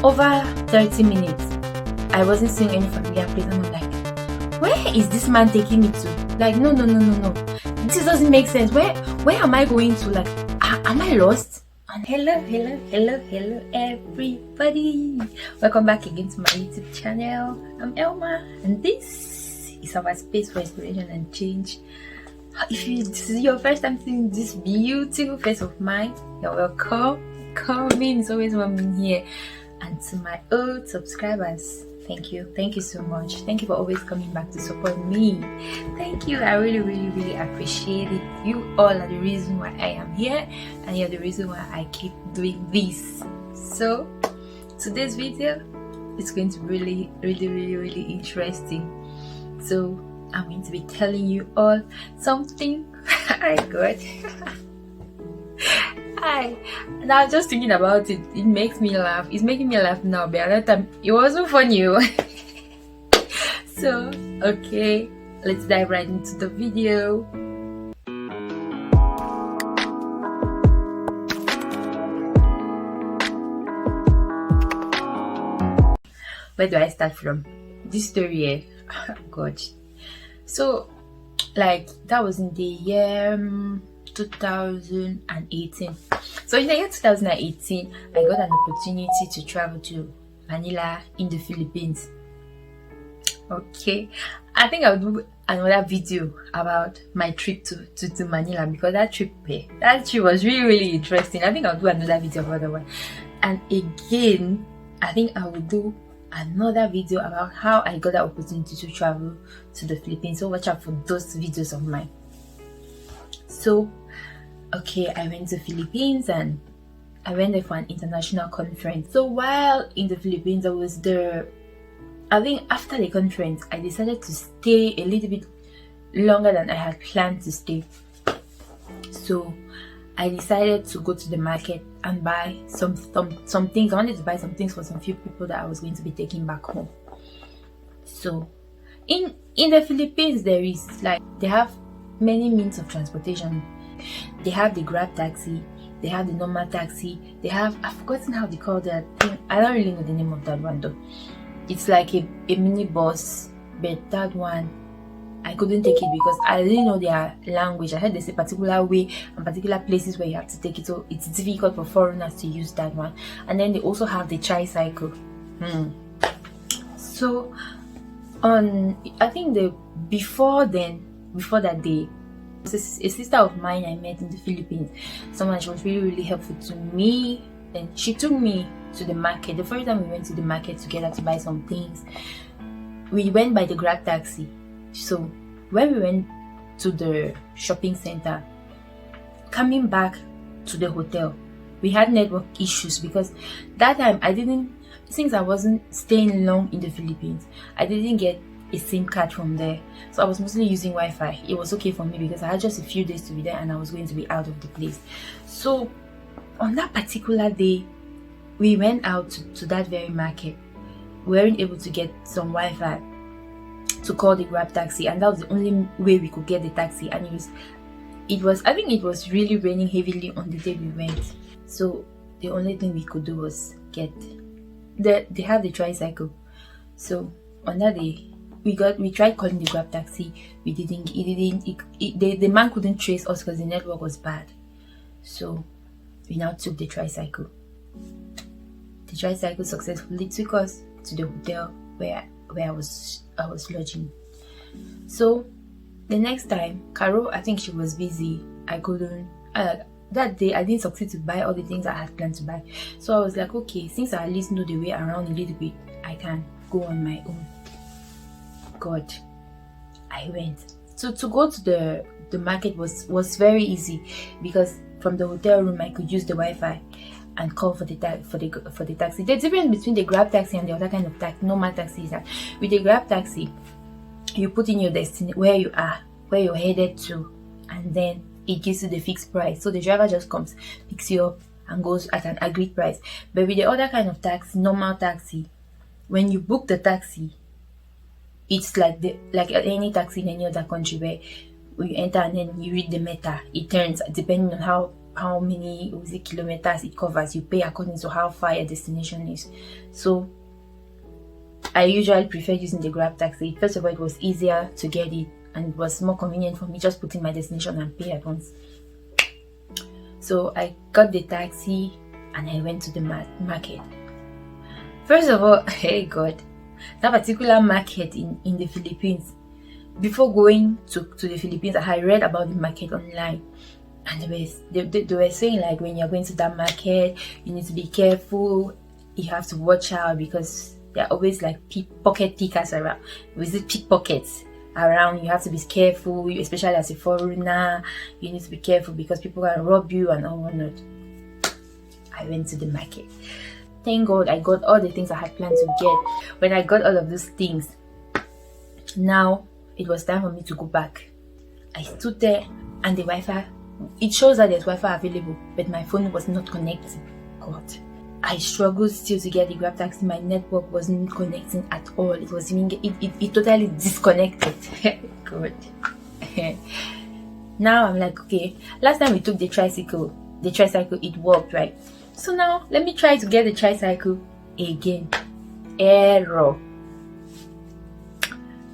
over 30 minutes. I wasn't seeing any familiar place, and I'm like, where is this man taking me to? Like, no. This doesn't make sense. Where am I going to? Like, am I lost? And hello, everybody. Welcome back again to my YouTube channel. I'm Elma, and this is our space for inspiration and change. If this is your first time seeing this beautiful face of mine, you're welcome. Come in, it's always welcome here. And to my old subscribers, thank you so much. Thank you for always coming back to support me. Thank you. I really appreciate it. You all are the reason why I am here, and you're the reason why I keep doing this. So today's video is going to be really interesting. So I'm going to be telling you all something I got. And I was just thinking about it. It makes me laugh. It's making me laugh now, but at that time it wasn't funny. So okay, let's dive right into the video. Where do I start from? This story, eh? God. So, like, that was in the year 2018. So in the year 2018, I got an opportunity to travel to Manila in the Philippines. Okay, I think I'll do another video about my trip to Manila, because that trip was really interesting. I think I'll do another video about that one. And again, I think I will do another video about how I got the opportunity to travel to the Philippines. So watch out for those videos of mine. So okay, I went to Philippines and I went there for an international conference. So while in the Philippines, I was there. I think after the conference, I decided to stay a little bit longer than I had planned to stay. So I decided to go to the market and buy some things. I wanted to buy some things for some few people that I was going to be taking back home. So in the Philippines, they have many means of transportation. They have the Grab taxi, they have the normal taxi, they have, I've forgotten how they call that thing. I don't really know the name of that one though. It's like a mini bus, but that one I couldn't take it because I didn't know their language. I heard there's a particular way and particular places where you have to take it, so it's difficult for foreigners to use that one. And then they also have the tricycle. So I think before that day, a sister of mine I met in the Philippines, someone, she was really helpful to me. Then she took me to the market. The first time we went to the market together to buy some things, we went by the Grab taxi. So when we went to the shopping center, coming back to the hotel, we had network issues because that time since I wasn't staying long in the Philippines, I didn't get a SIM card from there, so I was mostly using Wi-Fi. It was okay for me because I had just a few days to be there and I was going to be out of the place. So on that particular day, we went out to that very market. We weren't able to get some Wi-Fi to call the Grab taxi, and that was the only way we could get the taxi. And I think it was really raining heavily on the day we went, so the only thing we could do was they have the tricycle. So on that day, we tried calling the Grab taxi. The man couldn't trace us because the network was bad. So we now took the tricycle. The tricycle successfully took us to the hotel where I was lodging. So the next time, Carol, I think she was busy. I couldn't. That day I didn't succeed to buy all the things I had planned to buy. So I was like, okay, since I at least know the way around a little bit, I can go on my own. God, I went. So to go to the market was very easy because from the hotel room I could use the Wi-Fi and call for the taxi. The difference between the Grab taxi and the other kind of normal taxi is that with the Grab taxi, you put in your destination, where you are, where you're headed to, and then it gives you the fixed price. So the driver just comes, picks you up, and goes at an agreed price. But with the other kind of taxi, normal taxi, when you book the taxi, it's like any taxi in any other country where you enter and then you read the meter. It turns depending on how how many kilometers it covers. You pay according to how far your destination is. So I usually prefer using the Grab taxi. First of all, it was easier to get it and it was more convenient for me just putting my destination and pay at once. So I got the taxi and I went to the market. First of all, hey God, that particular market in the Philippines, before going to the Philippines, I read about the market online. And they were saying, like, when you're going to that market, you need to be careful. You have to watch out because there are always like pocket pickers around. Visit pickpockets around. You have to be careful, especially as a foreigner. You need to be careful because people can rob you and all whatnot. I went to the market. Thank God I got all the things I had planned to get. When I got all of those things, now it was time for me to go back. I stood there and the Wi-Fi, it shows that there's Wi-Fi available, but my phone was not connecting. God. I struggled still to get the Grab taxi. My network wasn't connecting at all. It was even it totally disconnected. God. Now I'm like, okay, last time we took the tricycle it worked, right? So now let me try to get the tricycle again. Error.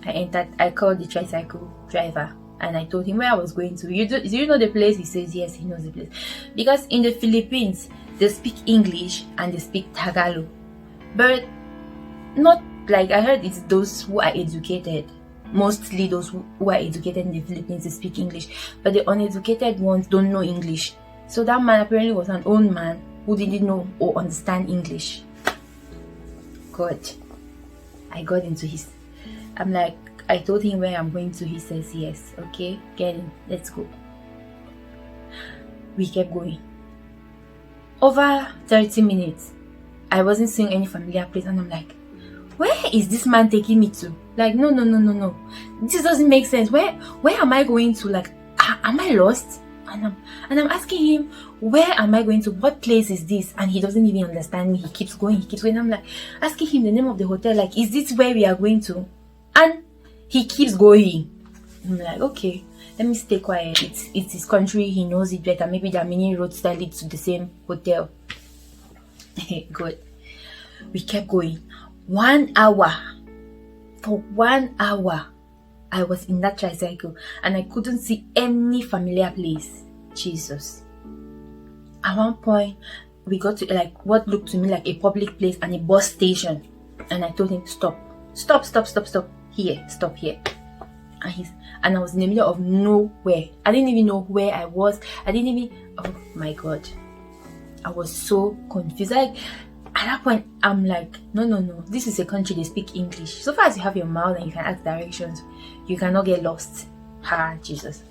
I called the tricycle driver and I told him where I was going to. Do you know the place? He says yes, he knows the place. Because in the Philippines, they speak English and they speak Tagalog. But not like, I heard it's those who are educated. Mostly those who are educated in the Philippines, they speak English. But the uneducated ones don't know English. So that man apparently was an old man who didn't know or understand English. God. I got into his... I'm like, I told him where I'm going to. He says yes. Okay, get in, let's go. We kept going. Over 30 minutes, I wasn't seeing any familiar place, and I'm like, where is this man taking me to? Like, no. This doesn't make sense. Where am I going to? Like, am I lost? And I'm asking him, where am I going to? What place is this? And he doesn't even understand me. He keeps going. I'm like, asking him the name of the hotel. Like, is this where we are going to? And he keeps going. I'm like, okay, let me stay quiet. It's his country. He knows it better. Maybe there are many roads that lead to the same hotel. Good. We kept going. 1 hour. For 1 hour, I was in that tricycle and I couldn't see any familiar place. Jesus. At one point, we got to like what looked to me like a public place and a bus station. And I told him, stop. Here, stop here. And I was in the middle of nowhere. I didn't even know where I was. Oh my God. I was so confused. Like, at that point, I'm like, no. This is a country they speak English. So far as you have your mouth and you can ask directions, you cannot get lost. Jesus.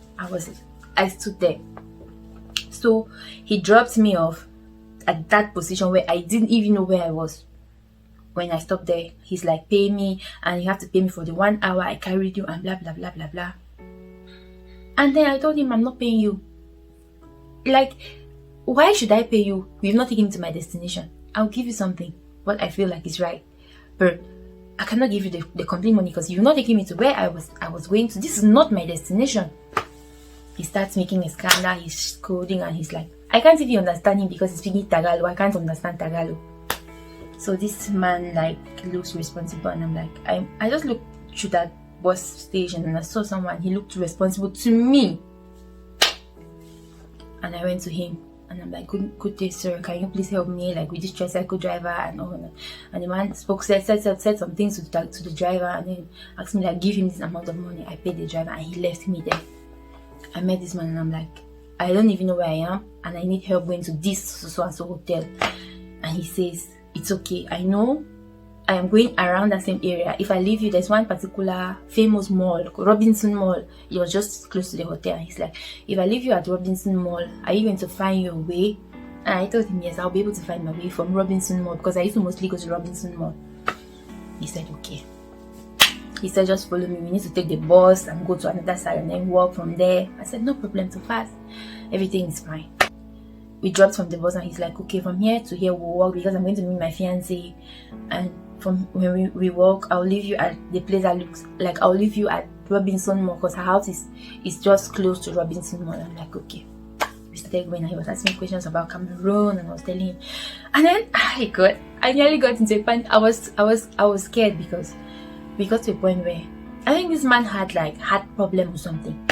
I stood there. So he dropped me off at that position where I didn't even know where I was. When I stopped there, he's like, pay me, and you have to pay me for the 1 hour I carried you, and blah blah blah blah blah. And then I told him, I'm not paying you. Like, why should I pay you? We've not taken me to my destination. I'll give you something, what I feel like is right, but I cannot give you the complete money because you're not taking me to where I was going to. This is not my destination. He starts making a scandal. He's scolding, and he's like, I can't even understand him because he's speaking Tagalog. I can't understand Tagalog. So this man like looks responsible, and I'm like, I just looked through that bus station and I saw someone. He looked responsible to me, and I went to him and I'm like, good day, sir. Can you please help me like with this tricycle driver and all that? And the man said some things to the driver, and then asked me like, give him this amount of money. I paid the driver and he left me there. I met this man and I'm like, I don't even know where I am and I need help going to this so and so hotel. And he says, it's okay. I know I am going around that same area. If I leave you, there's one particular famous mall, Robinson Mall. It was just close to the hotel. He's like, if I leave you at Robinson Mall, are you going to find your way? And I told him, yes, I'll be able to find my way from Robinson Mall because I used to mostly go to Robinson Mall. He said, okay. He said, just follow me. We need to take the bus and go to another side and then walk from there. I said, no problem, too fast. Everything is fine. We dropped from the bus and he's like, okay, from here to here we'll walk because I'm going to meet my fiancé. And from when we walk, I'll leave you at the place that looks like I'll leave you at Robinson Mall because her house is just close to Robinson Mall. I'm like, okay. started going and he was asking me questions about Cameroon, and I was telling him. And then I nearly got into a panic. I was scared because we got to a point where I think this man had like heart problem or something.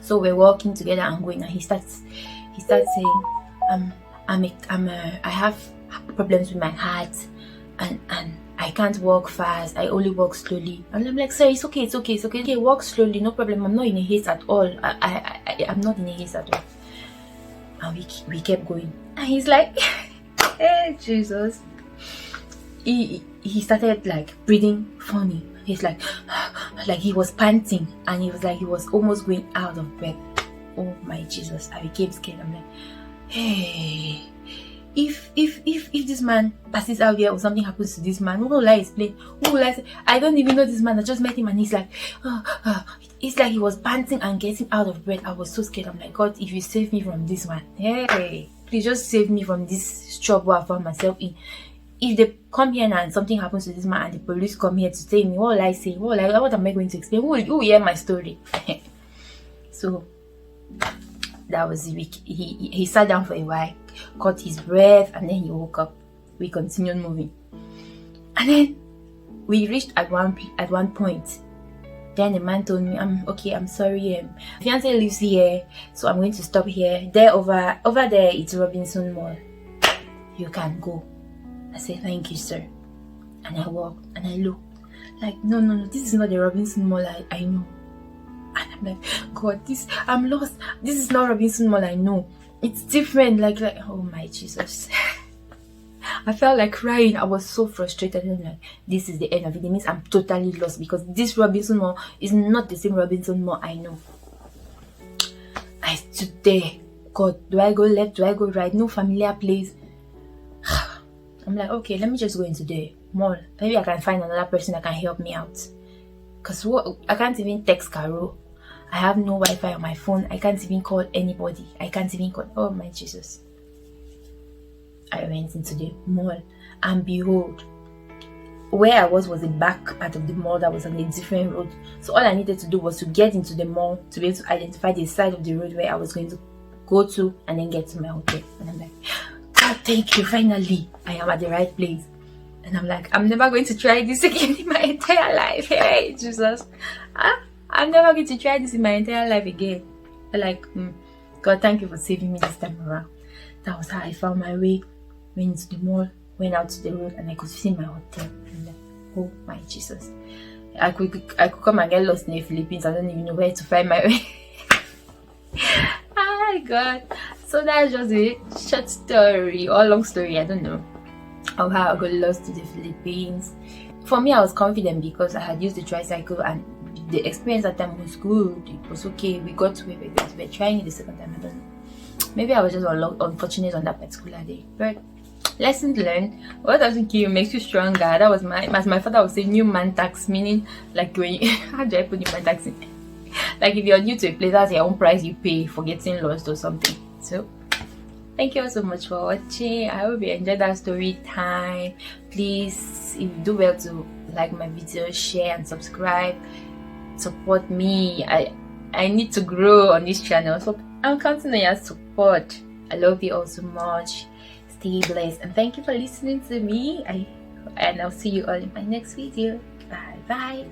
So we're walking together and going, and he starts saying, I have problems with my heart, and I can't walk fast. I only walk slowly. And I'm like, sir, it's okay. Okay, walk slowly, no problem. I'm not in a haste at all. I'm not in a haste at all. And we kept going. And he's like, hey, Jesus. He started like breathing funny. He's like he was panting, and he was like he was almost going out of breath. Oh my Jesus. I became scared. I'm like, hey, if this man passes out here or something happens to this man, what will I explain? What will I say? I don't even know this man. I just met him and he's like, it's like he was panting and getting out of breath. I was so scared. I'm like, God, if you save me from this one, hey, please just save me from this trouble I found myself in. If they come here now and something happens to this man and the police come here to say me, what will I say? What am I going to explain? Who will hear my story? So that was the week. He sat down for a while, caught his breath, and then he woke up. We continued moving, and then we reached at one point. Then the man told me, I'm sorry, fiance lives here, so I'm going to stop here. There over there it's Robinson Mall. You can go. I said, thank you, sir. And I walked and I looked like, no, this is not the Robinson Mall I know. And I'm like, God, I'm lost. This is not Robinson Mall I know. It's different. Like, oh my Jesus. I felt like crying. I was so frustrated. And I'm like, this is the end of it. It means I'm totally lost, because this Robinson Mall is not the same Robinson Mall I know. I stood there. God, do I go left? Do I go right? No familiar place. I'm like, okay, let me just go into the mall. Maybe I can find another person that can help me out. Because I can't even text Caro. I have no Wi-Fi on my phone. I can't even call anybody. Oh my Jesus. I went into the mall, and behold, where I was the back part of the mall that was on a different road. So all I needed to do was to get into the mall to be able to identify the side of the road where I was going to go to and then get to my hotel. And I'm like, God, thank you, finally I am at the right place. And I'm like, I'm never going to try this again in my entire life. Hey, Jesus. I'm never going to try this in my entire life again. But like, God, thank you for saving me this time around. That was how I found my way. Went into the mall, went out to the road, and I could see my hotel. And like, oh my Jesus. I could come and get lost in the Philippines. I don't even know where to find my way. Oh my God. So that's just a short story or long story, I don't know, of how I got lost to the Philippines. For me, I was confident because I had used the tricycle and the experience at that time was good. It was okay. We got to where we were trying it the second time. I don't know. Maybe I was just unfortunate on that particular day. But lessons learned. What doesn't kill you makes you stronger. That was as my father would say, new man tax, meaning like when you, how do I put new man tax in? Like if you're new to a place, that's your own price you pay for getting lost or something. So thank you all so much for watching. I hope you enjoyed that story time. Please, if you do well to like my video, share and subscribe. Support me. I need to grow on this channel, so I'm counting on your support. I love you all so much. Stay blessed and thank you for listening to me. And I'll see you all in my next video. Bye bye.